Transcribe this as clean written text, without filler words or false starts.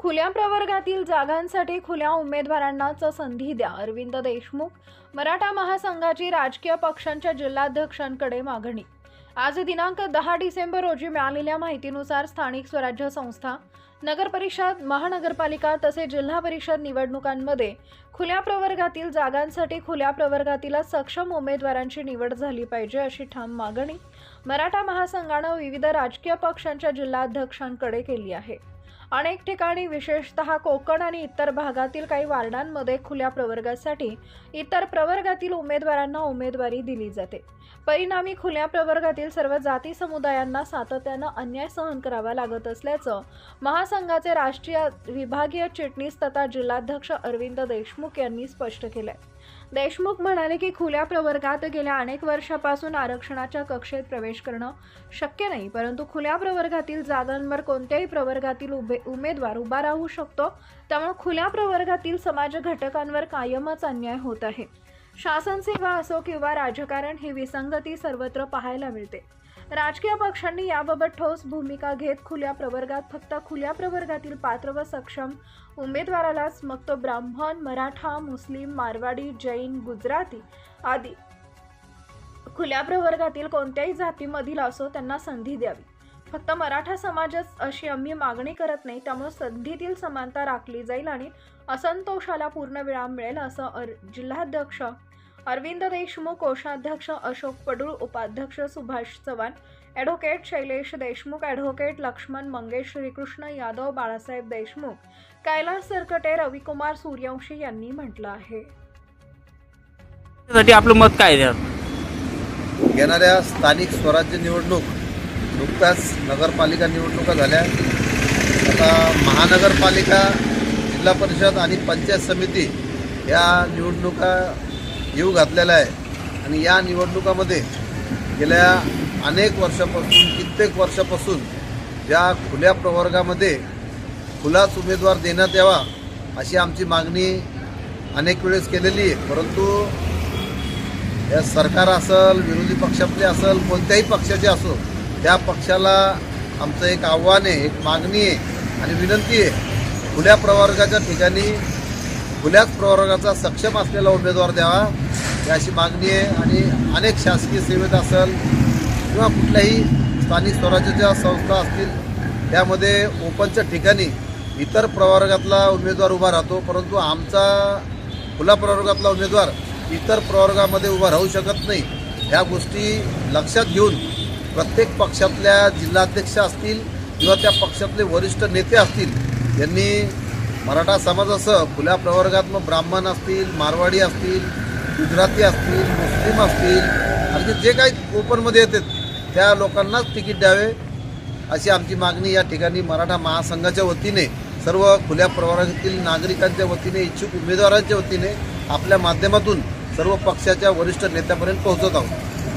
खुल्या प्रवर्गातील जागांसाठी खुल्या उमेदवारांनाच संधी द्या. अरविंद देशमुख. मराठा महासंघाची राजकीय पक्षांच्या जिल्हाध्यक्षांकडे मागणी. आज दिनांक 10 डिसेंबर रोजी मिळालेल्या माहितीनुसार स्थानिक स्वराज्य संस्था, नगरपरिषद, महानगरपालिका तसेच जिल्हा परिषद निवडणुकांमध्ये खुल्या प्रवर्गातील जागांसाठी खुल्या प्रवर्गातील सक्षम उमेदवारांची निवड झाली पाहिजे अशी ठाम मागणी मराठा महासंघाने विविध राजकीय पक्षांच्या जिल्हाध्यक्षांकडे केली आहे. अनेक ठिकाणी विशेषतः कोकण आणि इतर भागातील काही वार्डांमध्ये खुल्या प्रवर्गासाठी इतर प्रवर्गातील उमेदवारांना उमेदवारी दिली जाते. परिणामी खुल्या प्रवर्गातील सर्व जाती समुदायांना सातत्याने अन्याय सहन करावा लागत असल्याचं महासंघाचे राष्ट्रीय विभागीय चिटणीस तथा जिल्हाध्यक्ष अरविंद देशमुख यांनी स्पष्ट केले. देशमुख म्हणाले की खुल्या प्रवर्गात गेल्या अनेक वर्षापासून आरक्षणाच्या कक्षेत प्रवेश करणं शक्य नाही, परंतु खुल्या प्रवर्गातील जागांवर कोणत्याही प्रवर्गातील उमेदवार उभा राहू शकतो. त्यामुळे खुल्या प्रवर्गातील समाज घटकांवर कायमच अन्याय होत आहे. शासन सेवा असो किंवा राजकारण ही विसंगती सर्वत्र पाहायला मिळते. राजकीय पक्षांनी याबाबत ठोस भूमिका घेत खुल्या प्रवर्गात फक्त खुल्या प्रवर्गातील पात्र व सक्षम उमेदवारालाच, मग तो ब्राह्मण, मराठा, मुस्लिम, मारवाडी, जैन, गुजराती आदी खुल्या प्रवर्गातील कोणत्याही जातीमधील असो त्यांना संधी द्यावी. फक्त मराठा समाजच अशी आम्ही मागणी करत नाही. त्यामुळे संधीतील समानता राखली जाईल आणि असंतोषाला पूर्ण विराम मिळेल असं जिल्हाध्यक्ष अरविंद देशमुख, कोषाध्यक्ष अशोक पडूळ, उपाध्यक्ष सुभाष चव्हाण, ॲडव्होकेट शैलेश देशमुख, ॲडव्होकेट लक्ष्मण मंगेश, श्रीकृष्ण यादव, बाळासाहेब देशमुख, कैलास सरकटे, रविकुमार सूर्यवंशी यांनी म्हटलं आहे. आपलं मत काय द्या? येणाऱ्या स्थानिक स्वराज्य निवडणूक, नुकत्याच नगरपालिका निवडणुका झाल्या. आता महानगरपालिका, जिल्हा परिषद आणि पंचायत समिती या निवडणुका येऊ घातलेल्या आहे आणि या निवडणुकामध्ये गेल्या अनेक वर्षापासून, कित्येक वर्षापासून ज्या खुल्या प्रवर्गामध्ये खुलाच उमेदवार देण्यात यावा अशी आमची मागणी अनेक वेळेस केलेली आहे. परंतु या सरकार असेल, विरोधी पक्षातले असेल, कोणत्याही पक्षाचे असो, त्या पक्षाला आमचं एक आव्हान आहे, एक मागणी आहे आणि विनंती आहे. खुल्या प्रवर्गाच्या ठिकाणी खुल्याच प्रवर्गाचा सक्षम असलेला उमेदवार द्यावा ही अशी मागणी आहे. आणि अनेक शासकीय सेवेत असेल किंवा कुठल्याही स्थानिक स्वराज्याच्या संस्था असतील त्यामध्ये ओपनच्या ठिकाणी इतर प्रवर्गातला उमेदवार उभा राहतो, परंतु आमचा खुला प्रवर्गातला उमेदवार इतर प्रवर्गामध्ये उभा राहू शकत नाही. ह्या गोष्टी लक्षात घेऊन प्रत्येक पक्षातल्या जिल्हाध्यक्ष असतील किंवा त्या पक्षातले वरिष्ठ नेते असतील यांनी मराठा समाजासह खुल्या प्रवर्गात मग ब्राह्मण असतील, मारवाडी असतील, गुजराती असतील, मुस्लिम असतील आणि जे काही ओपनमध्ये येतात त्या लोकांनाच तिकीट द्यावे अशी आमची मागणी या ठिकाणी मराठा महासंघाच्या वतीने, सर्व खुल्या प्रवर्गातील नागरिकांच्या वतीने, इच्छुक उमेदवारांच्या वतीने आपल्या माध्यमातून सर्व पक्षाच्या वरिष्ठ नेत्यापर्यंत पोहोचत आहोत.